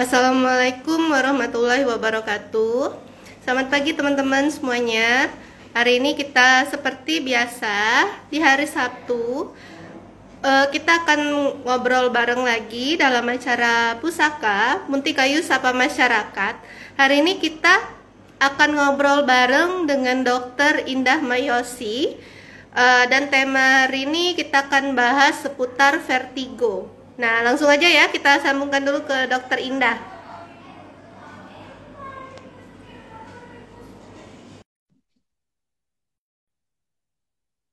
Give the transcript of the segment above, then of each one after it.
Assalamualaikum warahmatullahi wabarakatuh. Selamat pagi teman-teman semuanya. Hari ini kita seperti biasa di hari Sabtu, kita akan ngobrol bareng lagi dalam acara Pusaka Muntikayu Sapa Masyarakat. Hari ini kita akan ngobrol bareng dengan Dokter Indah Mayosi. Dan tema hari ini kita akan bahas seputar vertigo. Nah, langsung aja ya, kita sambungkan dulu ke Dokter Indah.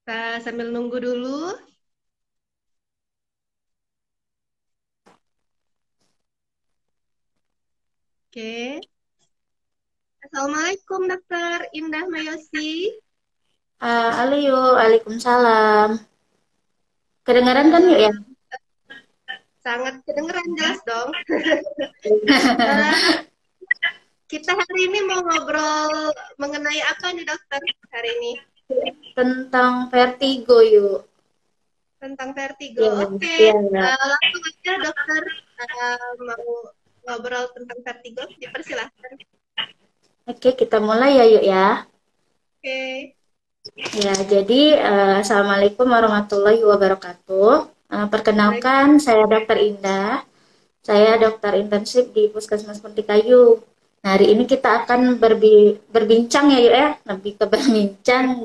Kita sambil nunggu dulu. Oke. Assalamualaikum Dokter Indah Mayosi. Halo yuk, Waalaikumsalam. Kedengaran kan yuk ya? Eh, Sangat kedengeran jelas dong. Eh, kita hari ini mau ngobrol mengenai apa nih dokter hari ini? Tentang vertigo yuk. Tentang vertigo. Ya, Oke. ya, ya. Langsung aja dokter, mau ngobrol tentang vertigo. Dipersilahkan. Oke, kita mulai ya yuk ya. Oke. Ya, jadi Assalamualaikum warahmatullahi wabarakatuh. Perkenalkan, saya Dokter Indah. Saya dokter intensif di Puskesmas Muntikayu. Nah, hari ini kita akan berbincang ya yuk ya, lebih ke berbincang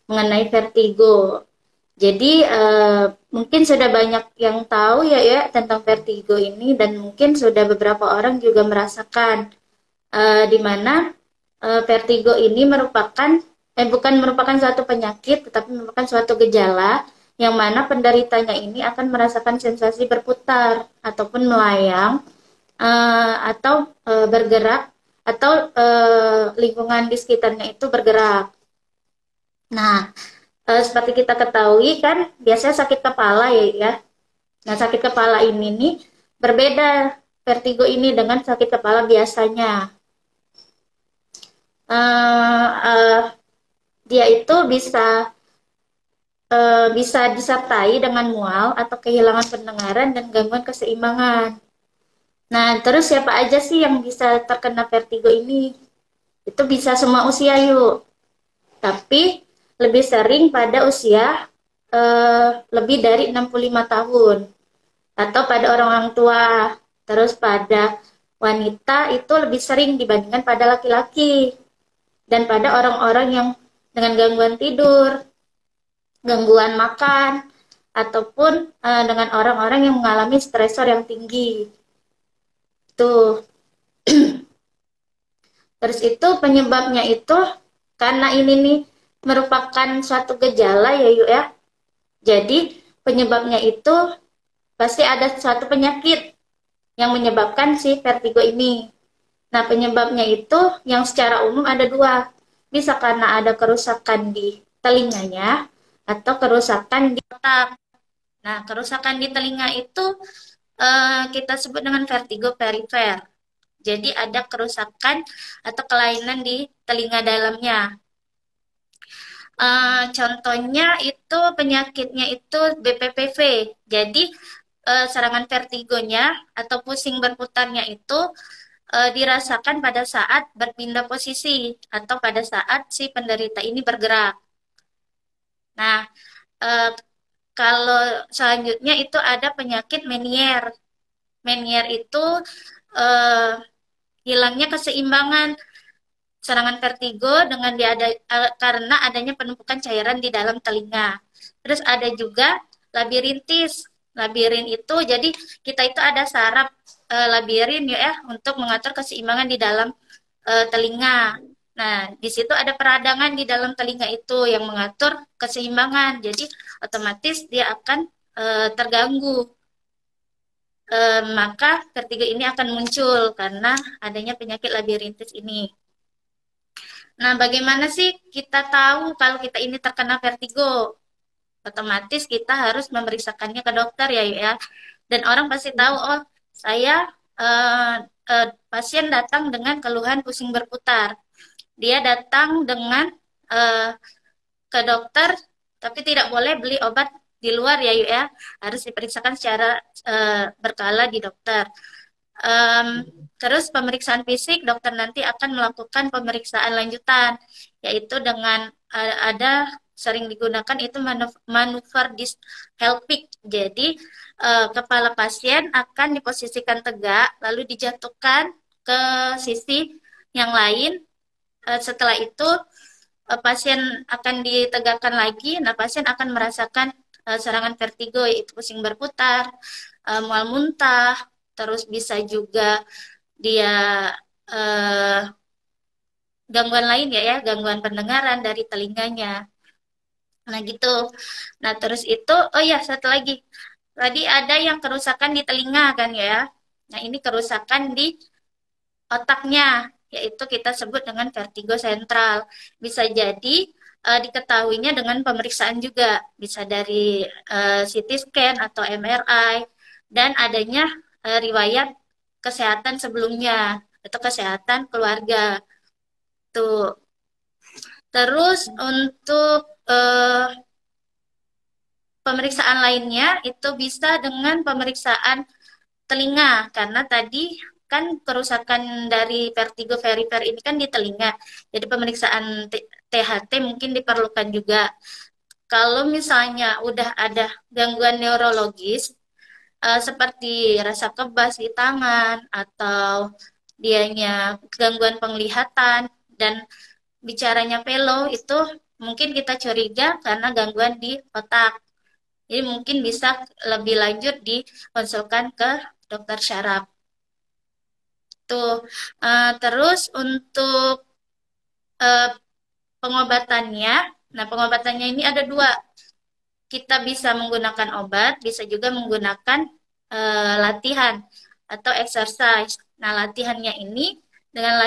mengenai vertigo. Jadi mungkin sudah banyak yang tahu ya tentang vertigo ini dan mungkin sudah beberapa orang juga merasakan di mana vertigo ini bukan merupakan suatu penyakit tetapi merupakan suatu gejala yang mana penderitanya ini akan merasakan sensasi berputar ataupun melayang atau bergerak atau lingkungan di sekitarnya itu bergerak. Nah, seperti kita ketahui kan biasanya sakit kepala ya. Nah, sakit kepala ini nih berbeda vertigo ini dengan sakit kepala biasanya. Uh, uh, Dia itu bisa disertai dengan mual atau kehilangan pendengaran dan gangguan keseimbangan. Nah, terus siapa aja sih yang bisa terkena vertigo ini? Itu bisa semua usia yuk. Tapi lebih sering pada usia lebih dari 65 tahun atau pada orang-orang tua. Terus pada wanita itu lebih sering dibandingkan pada laki-laki dan pada orang-orang yang dengan gangguan tidur, gangguan makan, ataupun dengan orang-orang yang mengalami stresor yang tinggi. Tuh. Terus itu penyebabnya itu karena ini nih merupakan suatu gejala ya yuk ya. Jadi penyebabnya itu pasti ada suatu penyakit yang menyebabkan si vertigo ini. Nah, penyebabnya itu yang secara umum ada dua. Bisa karena ada kerusakan di telinganya atau kerusakan di otak. Nah, kerusakan di telinga itu kita sebut dengan vertigo perifer. Jadi ada kerusakan atau kelainan di telinga dalamnya. Contohnya itu penyakitnya itu BPPV. Jadi serangan vertigonya atau pusing berputarnya itu dirasakan pada saat berpindah posisi atau pada saat si penderita ini bergerak. Nah, eh, kalau selanjutnya itu ada penyakit Meniere. Meniere itu eh, hilangnya keseimbangan serangan vertigo dengan karena adanya penumpukan cairan di dalam telinga. Terus ada juga labirintis. Labirin itu jadi kita itu ada saraf labirin ya untuk mengatur keseimbangan di dalam telinga. Nah, di situ ada peradangan di dalam telinga itu yang mengatur keseimbangan. Jadi otomatis dia akan terganggu. Maka vertigo ini akan muncul karena adanya penyakit labirintis ini. Nah, bagaimana sih kita tahu kalau kita ini terkena vertigo? Otomatis kita harus memeriksakannya ke dokter ya. Dan orang pasti tahu, oh saya eh, pasien datang dengan keluhan pusing berputar. Dia datang dengan eh, ke dokter, tapi tidak boleh beli obat di luar ya. Harus diperiksakan secara berkala di dokter. Em, Terus pemeriksaan fisik, dokter nanti akan melakukan pemeriksaan lanjutan, yaitu dengan ada sering digunakan itu manuver helping. Jadi kepala pasien akan diposisikan tegak, lalu dijatuhkan ke sisi yang lain. Setelah itu pasien akan ditegakkan lagi. Nah, pasien akan merasakan serangan vertigo, yaitu pusing berputar, mual muntah, terus bisa juga dia eh, gangguan lain ya, gangguan pendengaran dari telinganya. Nah, gitu. Nah, terus itu, oh ya, satu lagi. Tadi ada yang kerusakan di telinga kan ya. Nah, ini kerusakan di otaknya, yaitu kita sebut dengan vertigo sentral. Bisa jadi diketahuinya dengan pemeriksaan juga, bisa dari CT scan atau MRI, dan adanya riwayat kesehatan sebelumnya, atau kesehatan keluarga. Tuh. Terus untuk pemeriksaan lainnya itu bisa dengan pemeriksaan telinga, karena tadi kan kerusakan dari vertigo verifer ini kan di telinga. Jadi pemeriksaan THT mungkin diperlukan juga. Kalau misalnya udah ada gangguan neurologis seperti rasa kebas di tangan atau dianya gangguan penglihatan dan bicaranya pelo, itu mungkin kita curiga karena gangguan di otak. Jadi mungkin bisa lebih lanjut dikonsulkan ke dokter syaraf. Tuh. Terus untuk eh, pengobatannya, nah pengobatannya ini ada dua. Kita bisa menggunakan obat, bisa juga menggunakan latihan atau exercise. Nah, latihannya ini dengan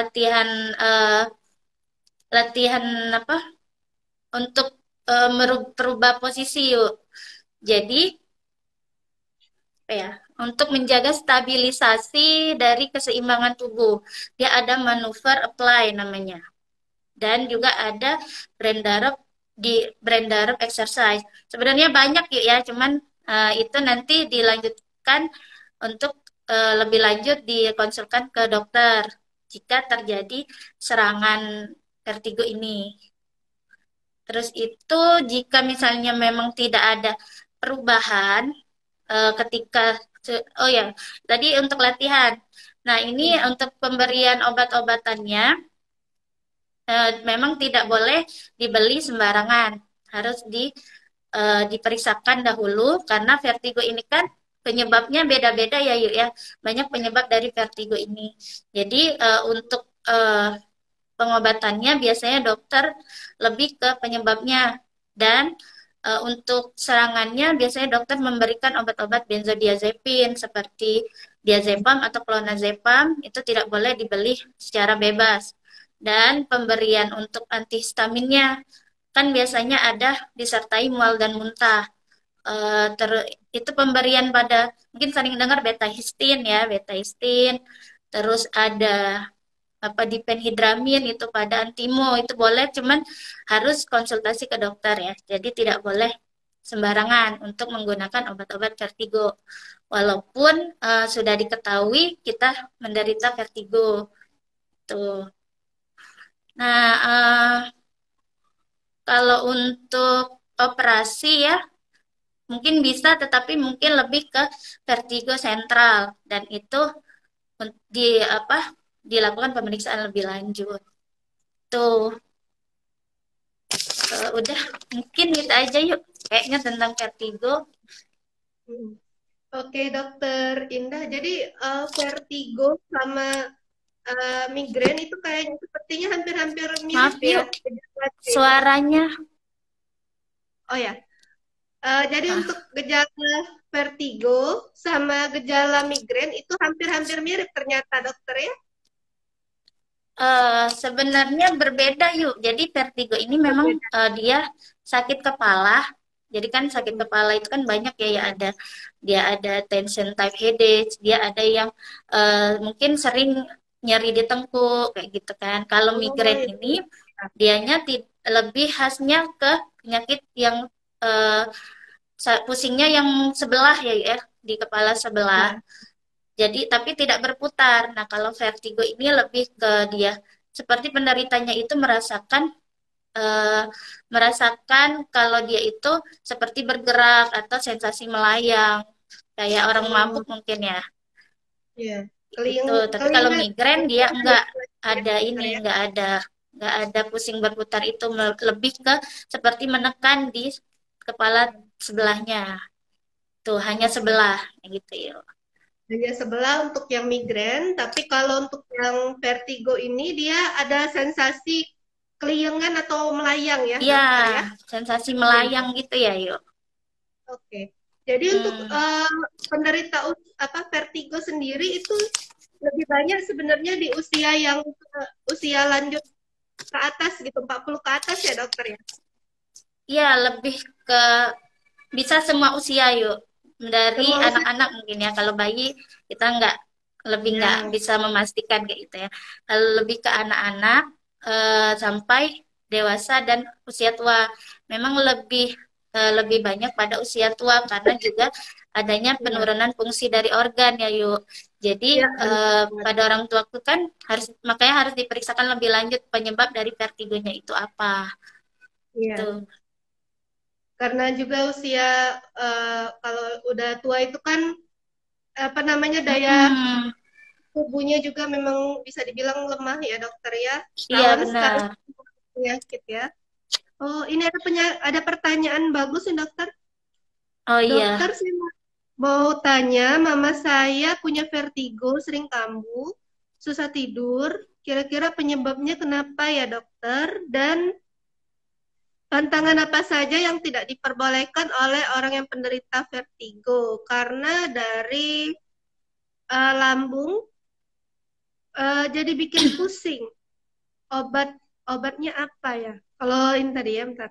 eh, latihan apa? Untuk merubah posisi yuk. Jadi apa ya? Untuk menjaga stabilisasi dari keseimbangan tubuh. Dia ada manuver apply namanya. Dan juga ada Brandarup di Brandarup exercise. Sebenarnya banyak yuk ya, cuman itu nanti dilanjutkan untuk lebih lanjut dikonsulkan ke dokter jika terjadi serangan vertigo ini. Terus itu jika misalnya memang tidak ada perubahan ketika oh ya, tadi untuk latihan. Nah, ini untuk pemberian obat-obatannya memang tidak boleh dibeli sembarangan. Harus diperiksakan dahulu karena vertigo ini kan penyebabnya beda-beda ya yuk ya. Banyak penyebab dari vertigo ini. Jadi untuk pengobatannya biasanya dokter lebih ke penyebabnya, dan untuk serangannya biasanya dokter memberikan obat-obat benzodiazepin seperti diazepam atau clonazepam, itu tidak boleh dibeli secara bebas. Dan pemberian untuk antihistaminnya kan biasanya ada disertai mual dan muntah. Itu pemberian pada mungkin sering dengar betahistin ya, betahistin. Terus ada apa diphenhidramin itu pada antimo itu boleh, cuman harus konsultasi ke dokter ya. Jadi tidak boleh sembarangan untuk menggunakan obat-obat vertigo. Walaupun sudah diketahui kita menderita vertigo. Tuh. Nah, kalau untuk operasi ya mungkin bisa, tetapi mungkin lebih ke vertigo sentral dan itu di apa dilakukan pemeriksaan lebih lanjut. Tuh. Udah mungkin itu aja yuk kayaknya tentang vertigo. Oke, Dokter Indah. Jadi vertigo sama migrain itu kayaknya sepertinya hampir-hampir mirip Maaf ya. yuk suaranya. Oh ya. Jadi untuk gejala vertigo sama gejala migrain itu hampir-hampir mirip ternyata dokter ya. Sebenarnya berbeda yuk. Jadi vertigo ini memang dia sakit kepala. Jadi kan sakit kepala itu kan banyak ya, ya ada dia ada tension type headache, dia ada yang mungkin sering nyeri di tengkuk kayak gitu kan. Kalau migrain ini dianya lebih khasnya ke penyakit yang pusingnya yang sebelah ya, ya di kepala sebelah. Jadi tapi tidak berputar. Nah, kalau vertigo ini lebih ke dia seperti penderitanya itu eh, merasakan kalau dia itu seperti bergerak atau sensasi melayang kayak orang Oh, mabuk mungkin ya. iya. Itu. Tapi kalau Kelingan migrain dia enggak ya, ada dokter ini, ya. enggak ada pusing berputar itu lebih ke seperti menekan di kepala sebelahnya. Tuh hanya Oke. sebelah gitu ya. Hanya sebelah untuk yang migrain, tapi kalau untuk yang vertigo ini dia ada sensasi keliengan atau melayang ya, Iya, dokter ya. sensasi Iya. melayang gitu ya, yuk. Oke. Jadi untuk Hmm. penderita vertigo sendiri itu lebih banyak sebenarnya di usia yang usia lanjut ke atas gitu, 40 ke atas ya, dokter ya. Iya, lebih ke bisa semua usia yuk. Dari Semua usia anak-anak mungkin ya. Kalau bayi kita nggak ya. bisa memastikan kayak gitu ya. Kalau lebih ke anak-anak sampai dewasa dan usia tua. Memang lebih banyak pada usia tua karena juga adanya Ya, penurunan fungsi dari organ ya yuk. Jadi ya benar. pada orang tuaku kan makanya harus diperiksakan lebih lanjut penyebab dari vertigonya itu apa. Iya. Tuh. Karena juga usia kalau udah tua itu kan apa namanya daya Mm-mm. tubuhnya juga memang bisa dibilang lemah ya dokter ya. Iya Rawan sekali benar. penyakit ya. Oh, ini ada pertanyaan bagus nih dokter. Oh Dokter, iya, saya mau tanya, mama saya punya vertigo, sering kambuh, susah tidur. Kira-kira penyebabnya kenapa ya dokter? Dan tantangan apa saja yang tidak diperbolehkan oleh orang yang penderita vertigo? Karena dari lambung jadi bikin pusing. Obat obatnya apa ya? Kalau ini tadi ya, bentar.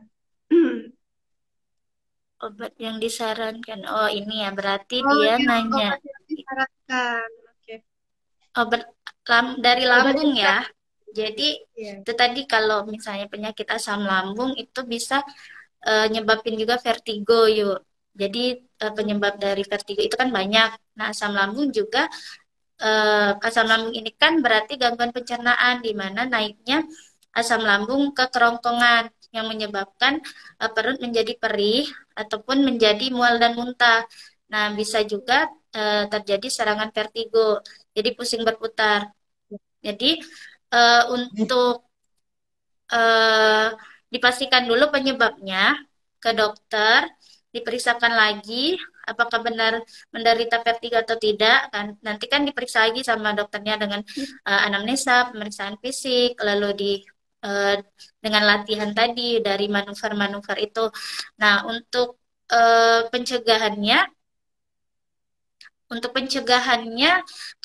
obat yang disarankan. Oh ini ya, berarti Oh dia ya, nanya obat yang disarankan. Oke. obat dari Obat lambung yang ya. Jadi ya. itu tadi kalau misalnya penyakit asam lambung itu bisa nyebabin juga vertigo yuk. Jadi penyebab dari vertigo itu kan banyak. Nah asam lambung juga asam lambung ini kan berarti gangguan pencernaan di mana naiknya asam lambung ke kerongkongan yang menyebabkan perut menjadi perih ataupun menjadi mual dan muntah. Nah, bisa juga terjadi serangan vertigo, jadi pusing berputar. Jadi untuk eh, dipastikan dulu penyebabnya ke dokter, diperiksakan lagi apakah benar menderita vertigo atau tidak. Kan nanti kan diperiksa lagi sama dokternya dengan anamnesa, pemeriksaan fisik, lalu eh, dengan latihan tadi dari manuver-manuver itu. Nah, untuk pencegahannya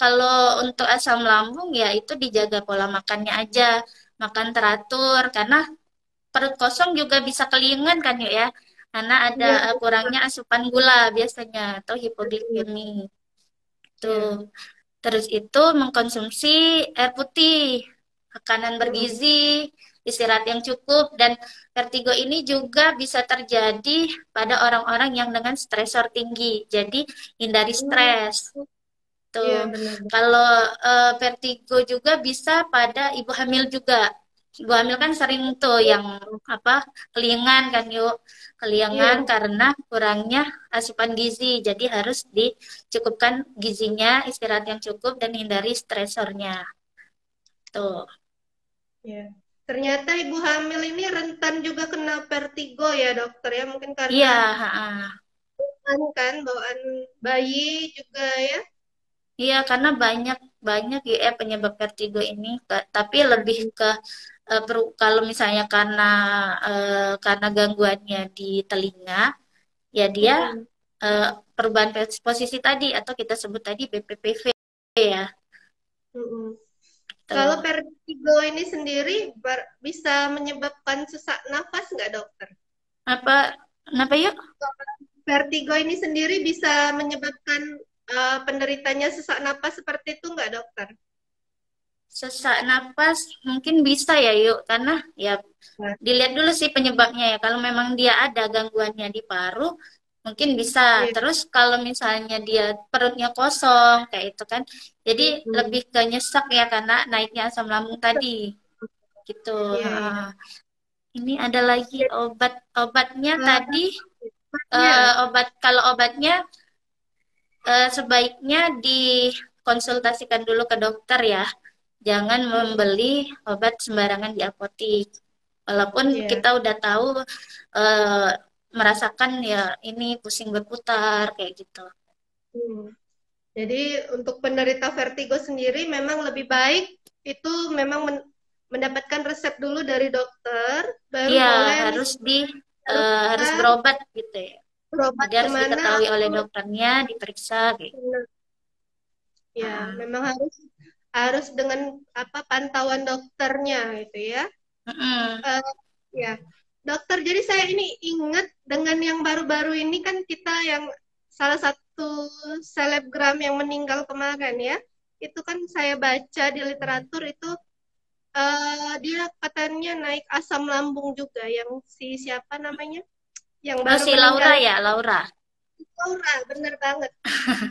kalau untuk asam lambung ya itu dijaga pola makannya aja, makan teratur karena perut kosong juga bisa kelingan kan yuk ya, karena ada Iya, kurangnya asupan gula biasanya atau betul. hipoglikemi. Tuh. Iya. Terus itu mengkonsumsi air putih, makanan Mm-mm. bergizi, istirahat yang cukup, dan vertigo ini juga bisa terjadi pada orang-orang yang dengan stresor tinggi. Jadi hindari Oh, stres. Tuh. iya benar. Kalau vertigo juga bisa pada ibu hamil juga. Ibu hamil kan sering tuh yang apa kelingan kan yuk, kelingan Iya, karena kurangnya asupan gizi. Jadi harus dicukupkan gizinya, istirahat yang cukup dan hindari stresornya. Tuh. iya. Ternyata ibu hamil ini rentan juga kena vertigo ya dokter ya, mungkin karena Iya, ha-ha. bawaan bayi juga ya. Iya karena banyak banyak ya penyebab vertigo ini. Tapi lebih ke kalau misalnya karena gangguannya di telinga, ya dia Mm-mm. eh, perubahan posisi tadi atau kita sebut tadi BPPV ya. Mm-mm. Kalau Tuh. vertigo ini sendiri bisa menyebabkan sesak nafas nggak dokter? Apa kenapa yuk? Vertigo ini sendiri bisa menyebabkan penderitanya sesak napas seperti itu nggak dokter? Sesak napas mungkin bisa ya yuk karena ya Nah, dilihat dulu sih penyebabnya ya. Kalau memang dia ada gangguannya di paru, mungkin bisa. Iya. Terus kalau misalnya dia perutnya kosong kayak itu kan, jadi Hmm. lebih ke nyesek ya karena naiknya asam lambung tadi gitu. Iya, Ha. iya. Ini ada lagi Jadi, obatnya tadi, obatnya, obat kalau obatnya sebaiknya dikonsultasikan dulu ke dokter ya. Jangan membeli obat sembarangan di apotik. Walaupun iya. kita udah tahu eh, merasakan ya ini pusing berputar kayak gitu. Hmm. Jadi untuk penderita vertigo sendiri memang lebih baik itu memang mendapatkan resep dulu dari dokter, baru Iya, boleh harus misalnya di baru kita harus berobat gitu ya. berobat Jadi harus kemana diketahui oleh atau dokternya, diperiksa kayak gitu. ya Ah, memang harus harus dengan apa pantauan dokternya gitu ya. mm-mm. Eh, ya dokter. Jadi saya ini ingat dengan yang baru-baru ini kan kita yang salah satu selebgram yang meninggal kemarin ya. Itu kan saya baca di literatur itu dia katanya naik asam lambung juga yang si siapa namanya yang Oh, baru si meninggal Laura itu ya, Laura. Laura bener banget.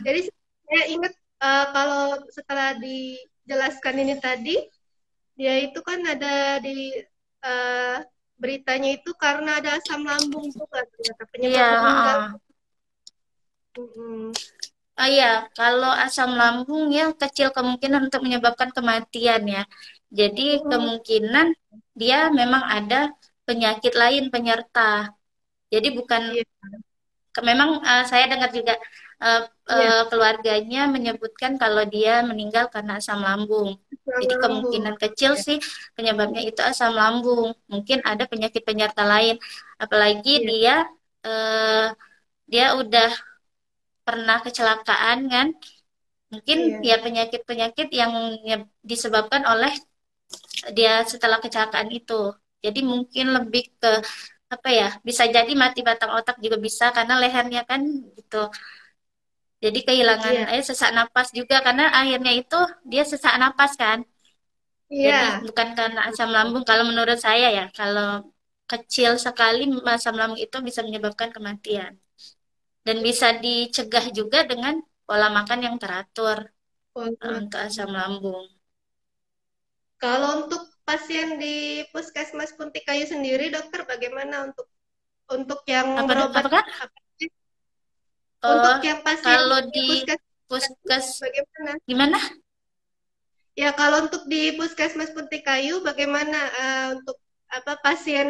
Jadi saya ingat kalau setelah dijelaskan ini tadi dia itu kan ada di eh, beritanya itu karena ada asam lambung juga ternyata Iya, penyebab meninggal. heeh. Mm-mm. Oh iya, kalau asam lambung ya kecil kemungkinan untuk menyebabkan kematian ya. Jadi Mm-mm. kemungkinan dia memang ada penyakit lain penyerta. Jadi bukan Iya, memang saya dengar juga eh, iya, keluarganya menyebutkan kalau dia meninggal karena asam lambung. asam Jadi lambung. kemungkinan kecil Iya, sih penyebabnya itu asam lambung. Mungkin ada penyakit penyerta lain. Apalagi iya, eh, dia udah pernah kecelakaan kan. Mungkin iya, ya penyakit-penyakit yang disebabkan oleh dia setelah kecelakaan itu. Jadi mungkin lebih ke apa ya? Bisa jadi mati batang otak juga bisa karena lehernya kan gitu. Jadi kehilangan iya, sesak napas juga karena akhirnya itu dia sesak napas kan. Jadi iya. bukan karena asam lambung kalau menurut saya ya. Kalau kecil sekali asam lambung itu bisa menyebabkan kematian dan bisa dicegah juga dengan pola makan yang teratur Wah, untuk asam lambung. kalau untuk pasien di Puskesmas Kuntikayu sendiri, dokter bagaimana untuk yang berobat Apakah apa sih? Untuk oh, yang pasien kalau di di Puskesmas puskes bagaimana? gimana? Ya, kalau untuk di Puskesmas Kuntikayu bagaimana untuk apa pasien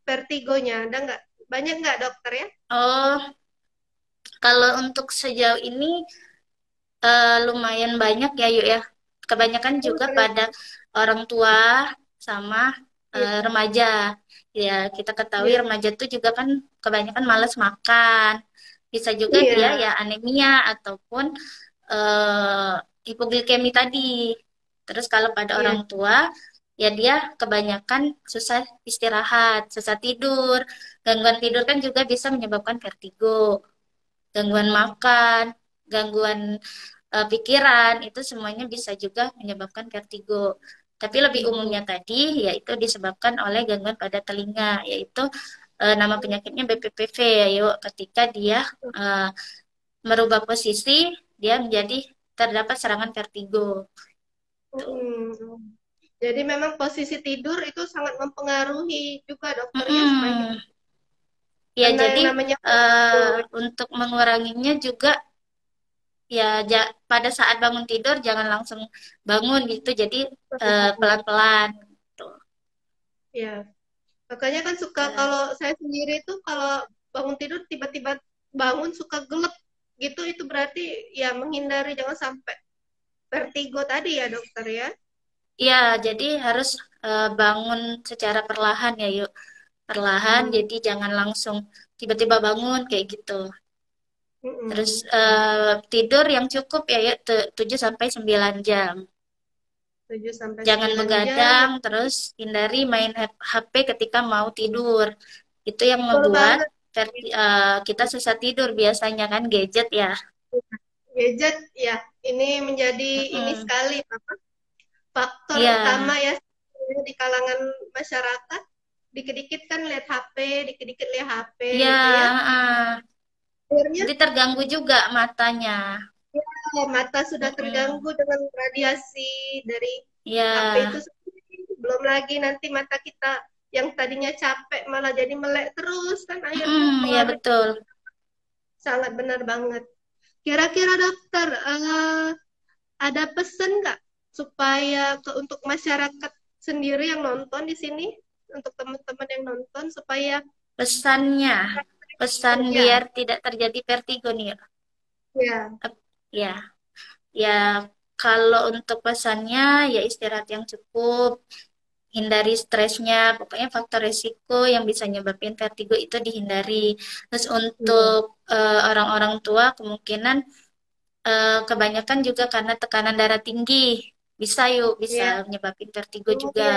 vertigonya? Ada nggak? Banyak nggak dokter ya? Oh, kalau untuk sejauh ini lumayan banyak ya yuk ya. Kebanyakan Oh, juga banyak. pada orang tua sama Iya, remaja. Ya, kita ketahui iya, remaja tuh juga kan kebanyakan malas makan. Bisa juga dia iya, ya anemia ataupun eh, hipoglikemi tadi. Terus kalau pada iya. orang tua, ya dia kebanyakan susah istirahat, susah tidur. Gangguan tidur kan juga bisa menyebabkan vertigo, gangguan makan, gangguan pikiran, itu semuanya bisa juga menyebabkan vertigo. Tapi lebih Mm-mm. umumnya tadi, yaitu disebabkan oleh gangguan pada telinga, yaitu nama penyakitnya BPPV, ya yuk, ketika dia eh, merubah posisi, dia menjadi terdapat serangan vertigo. Tuh. Mm-mm. Jadi memang posisi tidur itu sangat mempengaruhi juga dokter ya sebagai Mm-mm. Ya, karena jadi yang namanya vertigo. untuk menguranginya juga ya pada saat bangun tidur jangan langsung bangun gitu. Jadi pelan-pelan gitu. Ya, makanya kan suka Eh, kalau saya sendiri itu kalau bangun tidur tiba-tiba bangun suka gelap gitu itu berarti ya menghindari jangan sampai vertigo tadi ya dokter ya. ya, jadi harus bangun secara perlahan ya yuk. Perlahan, Hmm. jadi jangan langsung tiba-tiba bangun kayak gitu. Terus Mm-mm. tidur yang cukup ya yuk 7 sampai 9 jam. 7 sampai Jangan 9 jam. begadang, terus hindari main HP ketika mau tidur. Itu yang Betul membuat banget. kita susah tidur biasanya kan gadget ya. Gadget ya, ini menjadi ini Mm-mm. sekali apa, faktor Iya, utama ya di kalangan masyarakat. Dikit-dikit kan lihat HP, dikit-dikit lihat HP iya, gitu ya. heeh. akhirnya Jadi terganggu juga matanya. mata sudah Mm-mm. terganggu dengan radiasi dari HP itu Ya, sendiri. Belum lagi nanti mata kita yang tadinya capek malah jadi melek terus kan akhirnya ya pengaruh betul. sangat benar banget. Kira-kira dokter ada pesan nggak supaya untuk masyarakat sendiri yang nonton di sini untuk teman-teman yang nonton supaya Pesannya, pesan ya biar tidak terjadi vertigo nih. ya Ya, ya kalau untuk pesannya ya istirahat yang cukup, hindari stresnya, pokoknya faktor risiko yang bisa nyebabin vertigo itu dihindari. Terus iya untuk orang-orang tua kemungkinan kebanyakan juga karena tekanan darah tinggi. Bisa iya menyebabkan vertigo oh juga. iya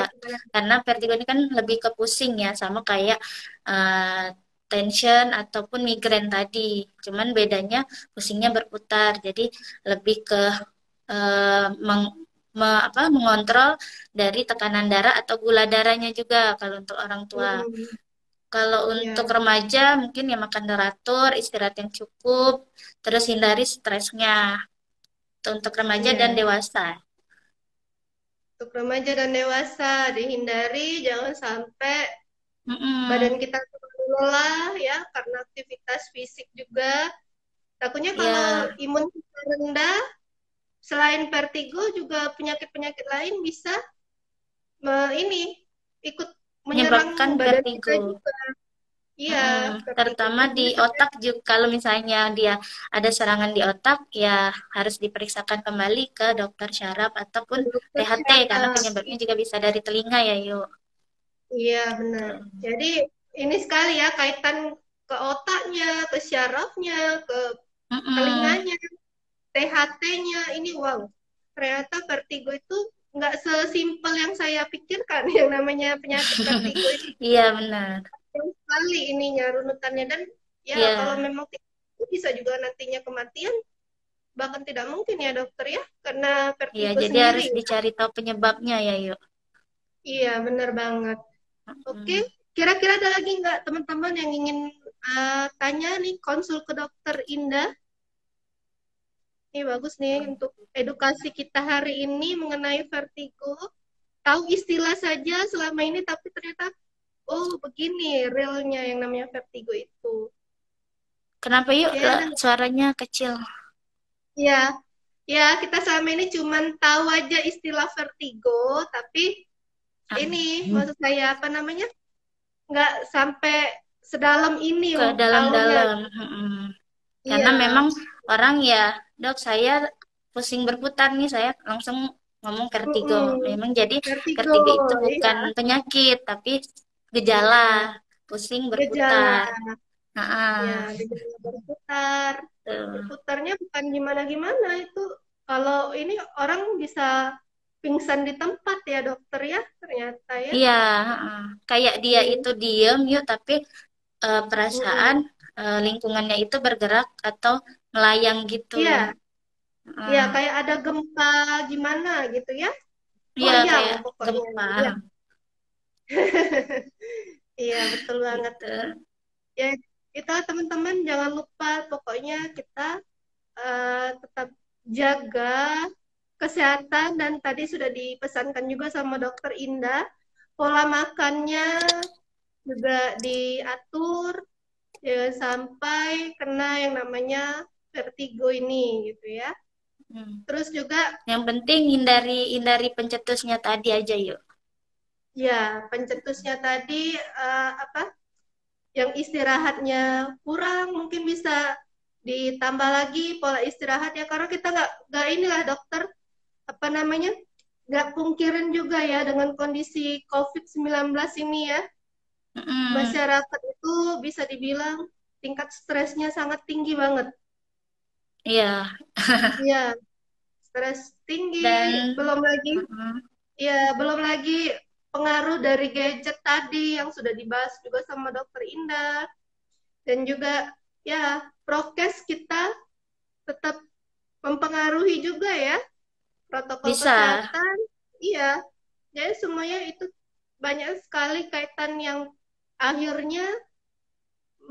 Karena vertigo ini kan lebih ke pusing ya, sama kayak eh, tension ataupun migrain tadi. Cuman bedanya pusingnya berputar, jadi lebih ke eh, mengontrol dari tekanan darah atau gula darahnya juga kalau untuk orang tua. mm, Kalau untuk iya remaja mungkin ya makan teratur, istirahat yang cukup, terus hindari stresnya. Itu untuk remaja dan iya dewasa. untuk remaja dan dewasa dihindari jangan sampai badan Mm-mm. kita terlalu lelah ya karena aktivitas fisik juga. Takutnya kalau Ya, imun kita rendah, selain vertigo juga penyakit-penyakit lain bisa ini ikut menyerang menyebabkan badan kita vertigo. juga. Iya, Mm-mm. vertigo Terutama di sendiri otak juga, kalau misalnya dia ada serangan di otak, ya harus diperiksakan kembali ke dokter syaraf ataupun dokter THT karena syaraf. penyebabnya juga bisa dari telinga ya, yuk. Iya, benar. Tuh. Jadi ini sekali ya kaitan ke otaknya, ke syarafnya, ke Mm-mm. telinganya, THT-nya. Ini wow, ternyata vertigo itu nggak sesimpel yang saya pikirkan. Yang namanya penyakit vertigo itu Iya benar. jauh sekali ininya runutannya dan ya kalau Iya, memang bisa juga nantinya kematian bahkan tidak mungkin ya dokter ya karena iya. vertigo Jadi sendiri. harus dicari tahu penyebabnya ya, yuk. Iya, benar banget. Oke, Mm. kira-kira ada lagi nggak teman-teman yang ingin tanya nih konsul ke dokter Indah? Ini bagus nih untuk edukasi kita hari ini mengenai vertigo. Tahu istilah saja selama ini, tapi ternyata oh begini realnya yang namanya vertigo itu. Kenapa yuk Ya, dan suaranya kecil? ya, ya kita selama ini cuman tahu aja istilah vertigo, tapi ini Ah, maksud saya apa namanya? Nggak sampai sedalam ini ke taunya. dalam-dalam. Mm-mm. Karena Iya, memang orang ya, dok saya pusing berputar nih, saya langsung ngomong vertigo. mm-mm. Memang jadi Vertigo, vertigo itu bukan iya, penyakit, tapi gejala iya, pusing gejala, berputar. ya, Nah, gejala berputar. tuh. Berputarnya bukan gimana-gimana itu. Kalau ini orang bisa pingsan di tempat ya dokter ya, ternyata ya. Iya, kayak dia Mm, itu diem yuk, tapi perasaan mm-mm. lingkungannya itu bergerak atau melayang gitu. Iya, iya Heeh. kayak ada gempa gimana gitu ya. Iya, Goyang kayak pokoknya. gempa Iya, iya betul banget. gitu. Ya, kita teman-teman jangan lupa pokoknya kita tetap jaga kesehatan dan tadi sudah dipesankan juga sama dokter Indah pola makannya juga diatur jangan sampai kena yang namanya vertigo ini gitu ya. Hmm. Terus juga Yang penting hindari pencetusnya tadi aja yuk. ya pencetusnya tadi apa yang istirahatnya kurang mungkin bisa ditambah lagi pola istirahat ya karena kita nggak inilah dokter apa namanya nggak pungkirin juga ya dengan kondisi COVID-19 ini ya Mm-mm. masyarakat itu bisa dibilang tingkat stresnya sangat tinggi banget Iya. ya stres tinggi Dan belum lagi mm-mm. ya belum lagi pengaruh dari gadget tadi yang sudah dibahas juga sama dokter Indah dan juga ya prokes kita tetap mempengaruhi juga ya protokol Bisa. kesehatan iya jadi semuanya itu banyak sekali kaitan yang akhirnya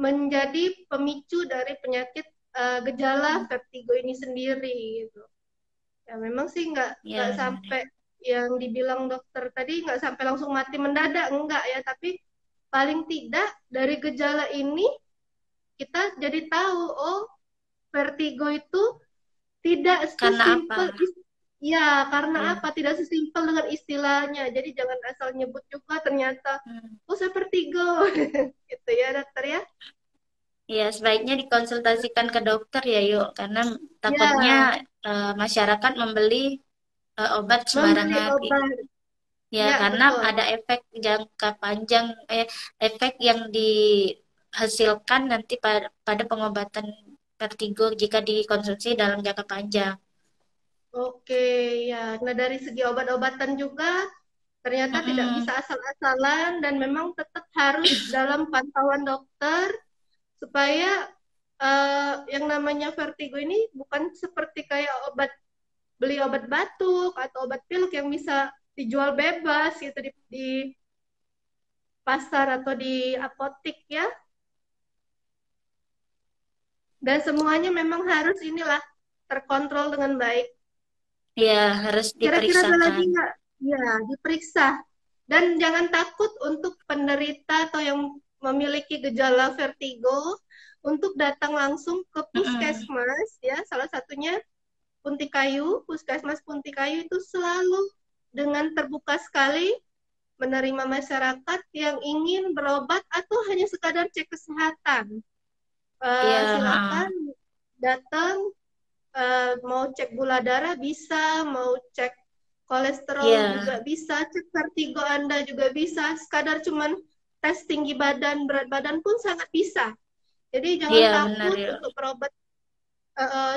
menjadi pemicu dari penyakit gejala vertigo ini sendiri gitu. Ya memang sih nggak Ya, benar. sampai yang dibilang dokter tadi nggak sampai langsung mati mendadak enggak ya, tapi paling tidak dari gejala ini kita jadi tahu oh vertigo itu tidak Karena apa? sesimpel ya karena Ya. apa tidak sesimpel dengan istilahnya. Jadi jangan asal nyebut juga ternyata Hmm. oh saya vertigo gitu ya dokter ya. Ya, sebaiknya dikonsultasikan ke dokter ya, yuk, karena takutnya Ya, masyarakat membeli obat membeli sembarangan. obat. Ya, Ya, karena betul. ada efek jangka panjang, efek yang dihasilkan nanti pada pengobatan vertigo jika dikonsumsi dalam jangka panjang. Oke, ya. Nah, dari segi obat-obatan juga ternyata tidak bisa Mm-mm. asal-asalan dan memang tetap harus dalam pantauan dokter supaya yang namanya vertigo ini bukan seperti kayak beli obat batuk atau obat pilek yang bisa dijual bebas gitu di pasar atau di apotik ya. Dan semuanya memang harus inilah terkontrol dengan baik. Ya, harus Kira-kira ada lagi diperiksakan. nggak? Ya, diperiksa. Dan jangan takut untuk penderita atau yang memiliki gejala vertigo untuk datang langsung ke Mm-mm. puskesmas ya. Salah satunya Punti Kayu, Puskesmas Punti Kayu itu selalu dengan terbuka sekali menerima masyarakat yang ingin berobat atau hanya sekadar cek kesehatan. Iya, Silakan ha. datang, mau cek gula darah bisa, mau cek kolesterol juga Iya, bisa, cek vertigo Anda juga bisa, sekadar cuman tes tinggi badan, berat badan pun sangat bisa. Jadi jangan iya benar takut yuk. untuk berobat uh,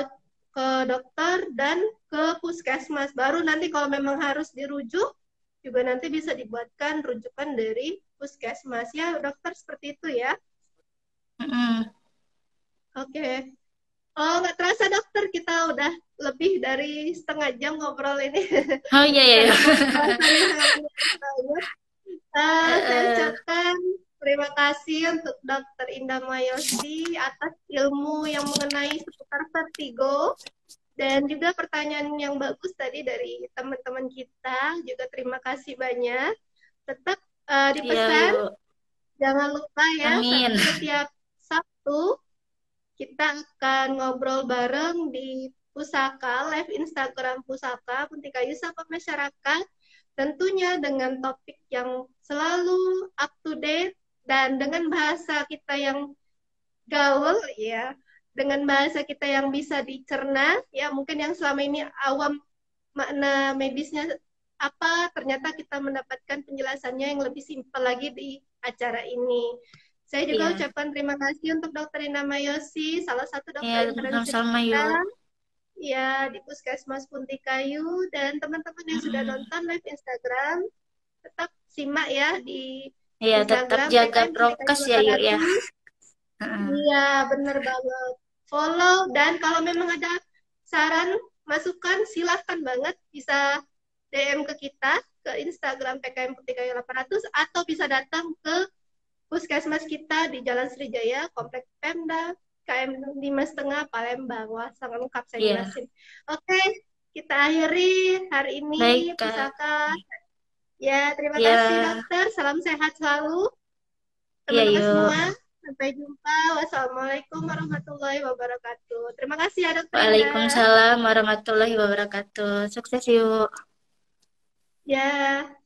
ke dokter dan ke puskesmas. Baru nanti kalau memang harus dirujuk, juga nanti bisa dibuatkan rujukan dari puskesmas. Ya dokter seperti itu ya. Mm-mm. Oke. Oh, nggak terasa dokter, kita udah lebih dari setengah jam ngobrol ini. Oh iya iya. Karena pembahasannya sangat menarik banget. Saya Eh, ucapkan terima kasih untuk Dokter Indah Mayosi atas ilmu yang mengenai seputar vertigo dan juga pertanyaan yang bagus tadi dari teman-teman kita. Juga terima kasih banyak. Tetap iya dipesan, yuk. jangan lupa ya Amin. setiap Sabtu kita akan ngobrol bareng di Pusaka, live Instagram Pusaka, Puntikayu Sapa Masyarakat, tentunya dengan topik yang selalu up to date dan dengan bahasa kita yang gaul ya, dengan bahasa kita yang bisa dicerna ya, mungkin yang selama ini awam makna medisnya apa, ternyata kita mendapatkan penjelasannya yang lebih simpel lagi di acara ini. Saya juga Iya. ucapkan terima kasih untuk Dokter Ina Mayosi, salah satu Iya, dokter internship sama-sama kita yuk. ya di Puskesmas Punti Kayu, dan teman-teman yang sudah Mm-mm. nonton live Instagram tetap simak ya di Iya, tetap Instagram jaga PKM Punti Kayu prokes ya yuk ya. 800. Heeh. Iya, bener banget. Follow, dan kalau memang ada saran, masukan, silahkan banget bisa DM ke kita, ke Instagram PKM Putih Kayu 800, atau bisa datang ke puskesmas kita di Jalan Sriwijaya, Komplek Pemda, KM 5,5 Palembang. Wah, sangat lengkap saya Iya. jelasin. Oke, kita akhiri hari ini Baik, Kak. pusaka. Ya, terima kasih Ya, dokter. Salam sehat selalu iya teman-teman semua. yuk. Sampai jumpa. Wassalamualaikum warahmatullahi wabarakatuh. Terima kasih ya Dokter Indah. Waalaikumsalam warahmatullahi wabarakatuh. Sukses yuk. Ya.